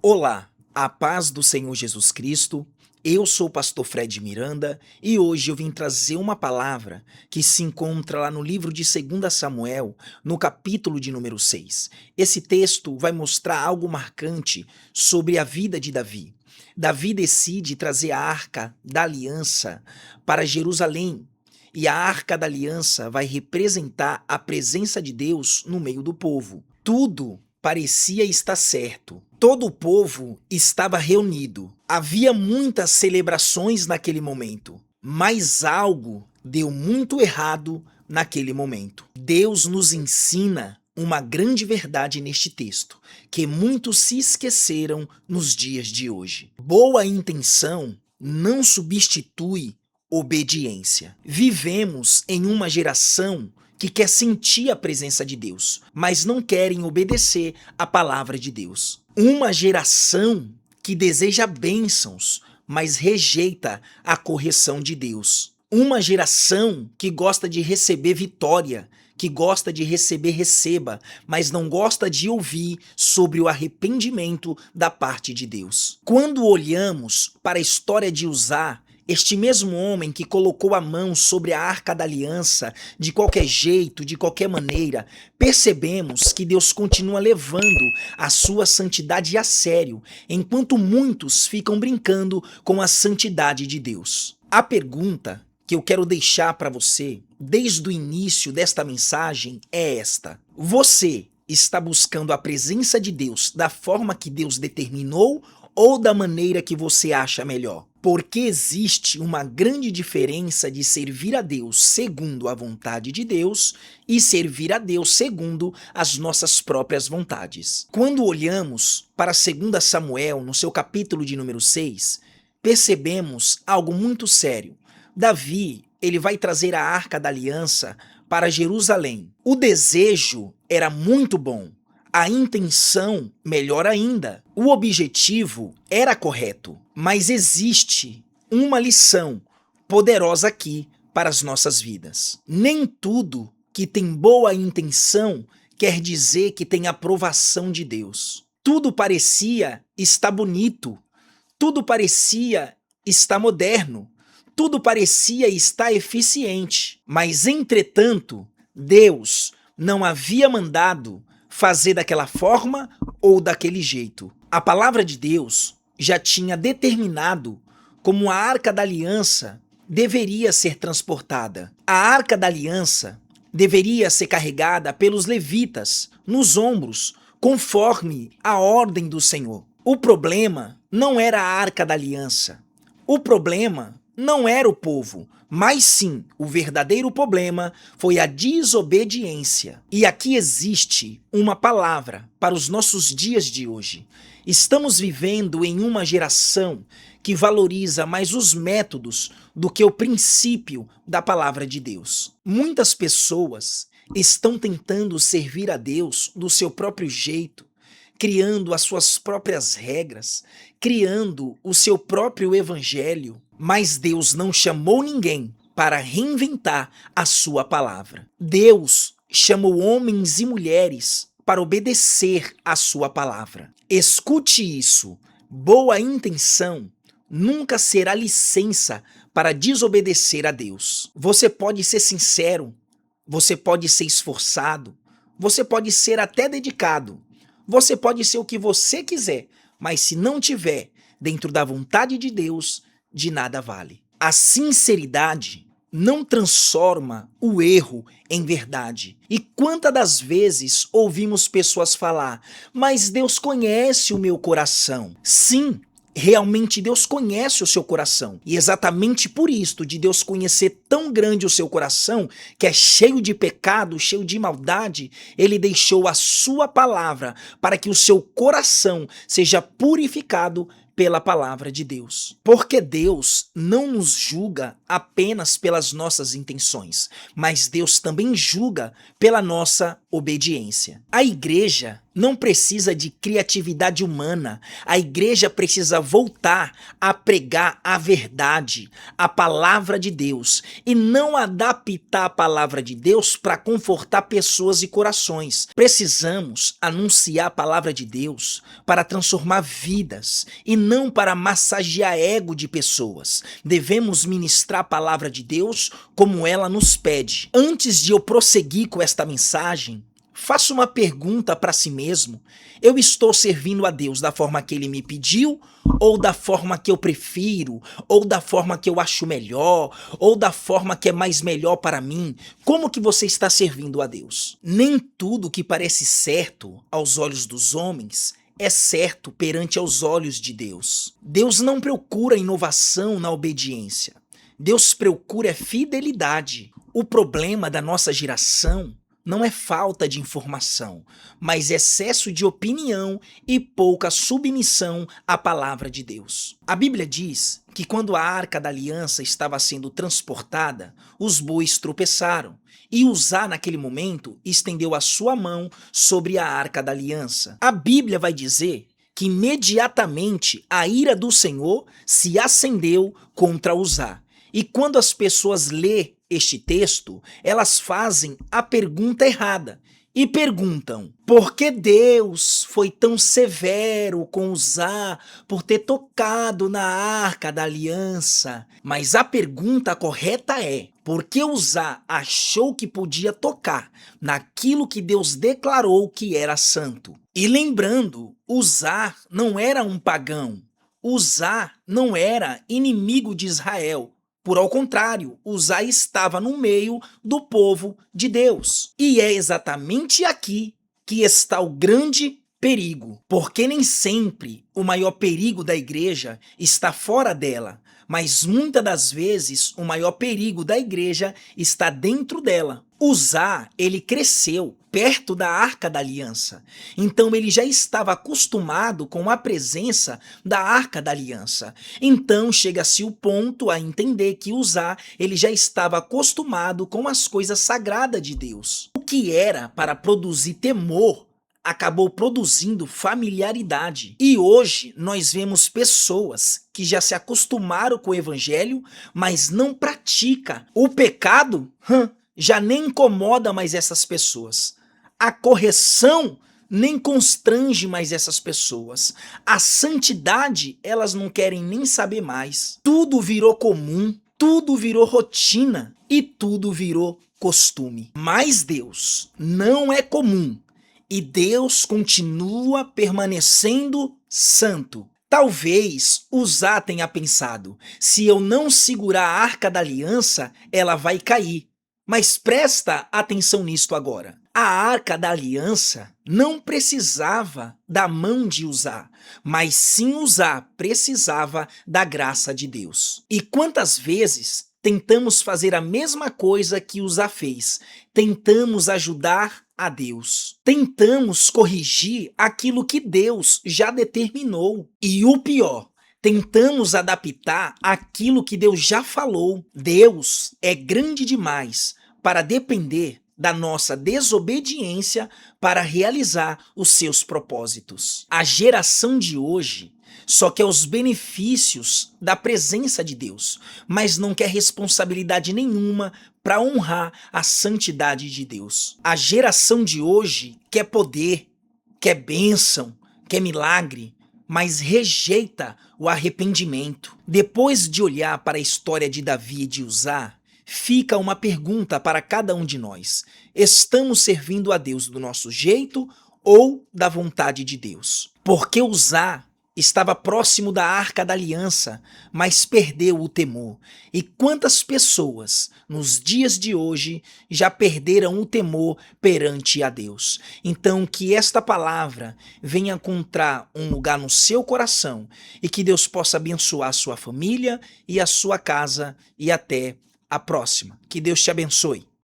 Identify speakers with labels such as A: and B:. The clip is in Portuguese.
A: Olá, a paz do Senhor Jesus Cristo. Eu sou o pastor Fred Miranda e hoje eu vim trazer uma palavra que se encontra lá no livro de 2 Samuel, no capítulo de número 6. Esse texto vai mostrar algo marcante sobre a vida de Davi. Davi decide trazer a Arca da Aliança para Jerusalém. E a Arca da Aliança vai representar a presença de Deus no meio do povo. Tudo parecia estar certo. Todo o povo estava reunido. Havia muitas celebrações naquele momento, mas algo deu muito errado naquele momento. Deus nos ensina uma grande verdade neste texto, que muitos se esqueceram nos dias de hoje. Boa intenção não substitui obediência. Vivemos em uma geração que quer sentir a presença de Deus, mas não querem obedecer à palavra de Deus. Uma geração que deseja bênçãos, mas rejeita a correção de Deus. Uma geração que gosta de receber vitória, que gosta de receba, mas não gosta de ouvir sobre o arrependimento da parte de Deus. Quando olhamos para a história de Uzá, este mesmo homem que colocou a mão sobre a Arca da Aliança de qualquer jeito, de qualquer maneira, percebemos que Deus continua levando a sua santidade a sério, enquanto muitos ficam brincando com a santidade de Deus. A pergunta que eu quero deixar para você, desde o início desta mensagem, é esta: você está buscando a presença de Deus da forma que Deus determinou ou da maneira que você acha melhor? Porque existe uma grande diferença de servir a Deus segundo a vontade de Deus e servir a Deus segundo as nossas próprias vontades. Quando olhamos para 2 Samuel, no seu capítulo de número 6, percebemos algo muito sério. Davi, ele vai trazer a Arca da Aliança para Jerusalém. O desejo era muito bom. A intenção, melhor ainda. O objetivo era correto, mas existe uma lição poderosa aqui para as nossas vidas. Nem tudo que tem boa intenção quer dizer que tem aprovação de Deus. Tudo parecia estar bonito, tudo parecia estar moderno, tudo parecia estar eficiente, mas entretanto, Deus não havia mandado fazer daquela forma ou daquele jeito. A palavra de Deus já tinha determinado como a Arca da Aliança deveria ser transportada. A Arca da Aliança deveria ser carregada pelos levitas nos ombros, conforme a ordem do Senhor. O problema não era a Arca da Aliança. O problema não era o povo, mas sim, o verdadeiro problema foi a desobediência. E aqui existe uma palavra para os nossos dias de hoje. Estamos vivendo em uma geração que valoriza mais os métodos do que o princípio da palavra de Deus. Muitas pessoas estão tentando servir a Deus do seu próprio jeito, criando as suas próprias regras, criando o seu próprio evangelho. Mas Deus não chamou ninguém para reinventar a sua palavra. Deus chamou homens e mulheres para obedecer a sua palavra. Escute isso: boa intenção nunca será licença para desobedecer a Deus. Você pode ser sincero, você pode ser esforçado, você pode ser até dedicado, você pode ser o que você quiser, mas se não tiver dentro da vontade de Deus, de nada vale. A sinceridade não transforma o erro em verdade. E quantas das vezes ouvimos pessoas falar: mas Deus conhece o meu coração. Sim, realmente Deus conhece o seu coração. E exatamente por isto, de Deus conhecer tão grande o seu coração, que é cheio de pecado, cheio de maldade, ele deixou a sua palavra para que o seu coração seja purificado pela palavra de Deus. Porque Deus não nos julga apenas pelas nossas intenções, mas Deus também julga pela nossa obediência. A igreja não precisa de criatividade humana, a igreja precisa voltar a pregar a verdade, a palavra de Deus, e não adaptar a palavra de Deus para confortar pessoas e corações. Precisamos anunciar a palavra de Deus para transformar vidas e não para massagear ego de pessoas. Devemos ministrar a palavra de Deus como ela nos pede. Antes de eu prosseguir com esta mensagem, faça uma pergunta para si mesmo. Eu estou servindo a Deus da forma que Ele me pediu, ou da forma que eu prefiro, ou da forma que eu acho melhor, ou da forma que é mais melhor para mim? Como que você está servindo a Deus? Nem tudo que parece certo aos olhos dos homens é certo perante aos olhos de Deus. Deus não procura inovação na obediência. Deus procura fidelidade. O problema da nossa geração não é falta de informação, mas excesso de opinião e pouca submissão à palavra de Deus. A Bíblia diz que quando a Arca da Aliança estava sendo transportada, os bois tropeçaram, e Uzá, naquele momento, estendeu a sua mão sobre a Arca da Aliança. A Bíblia vai dizer que imediatamente a ira do Senhor se acendeu contra Uzá. E quando as pessoas lêem este texto, elas fazem a pergunta errada e perguntam: por que Deus foi tão severo com Uzá por ter tocado na Arca da Aliança? Mas a pergunta correta é: por que Uzá achou que podia tocar naquilo que Deus declarou que era santo? E lembrando, Uzá não era um pagão, Uzá não era inimigo de Israel. Por ao contrário, Uzá estava no meio do povo de Deus. E é exatamente aqui que está o grande perigo, porque nem sempre o maior perigo da igreja está fora dela, mas muitas das vezes o maior perigo da igreja está dentro dela. Uzá, ele cresceu perto da Arca da Aliança, então ele já estava acostumado com a presença da Arca da Aliança. Então chega-se o ponto a entender que Uzá, ele já estava acostumado com as coisas sagradas de Deus. O que era para produzir temor acabou produzindo familiaridade. E hoje nós vemos pessoas que já se acostumaram com o evangelho, mas não praticam. O pecado já nem incomoda mais essas pessoas. A correção nem constrange mais essas pessoas. A santidade, elas não querem nem saber mais. Tudo virou comum, tudo virou rotina e tudo virou costume. Mas Deus não é comum. E Deus continua permanecendo santo. Talvez Uzá tenha pensado: se eu não segurar a Arca da Aliança, ela vai cair. Mas presta atenção nisto agora. A Arca da Aliança não precisava da mão de Uzá, mas sim Uzá precisava da graça de Deus. E quantas vezes tentamos fazer a mesma coisa que Uzá fez? Tentamos ajudar a Deus. Tentamos corrigir aquilo que Deus já determinou. E o pior, tentamos adaptar aquilo que Deus já falou. Deus é grande demais para depender da nossa desobediência para realizar os seus propósitos. A geração de hoje só quer os benefícios da presença de Deus, mas não quer responsabilidade nenhuma para honrar a santidade de Deus. A geração de hoje quer poder, quer bênção, quer milagre, mas rejeita o arrependimento. Depois de olhar para a história de Davi e de Uzá, fica uma pergunta para cada um de nós: estamos servindo a Deus do nosso jeito ou da vontade de Deus? Porque Uzá estava próximo da Arca da Aliança, mas perdeu o temor. E quantas pessoas nos dias de hoje já perderam o temor perante a Deus? Então que esta palavra venha encontrar um lugar no seu coração e que Deus possa abençoar a sua família e a sua casa, e até a próxima. Que Deus te abençoe.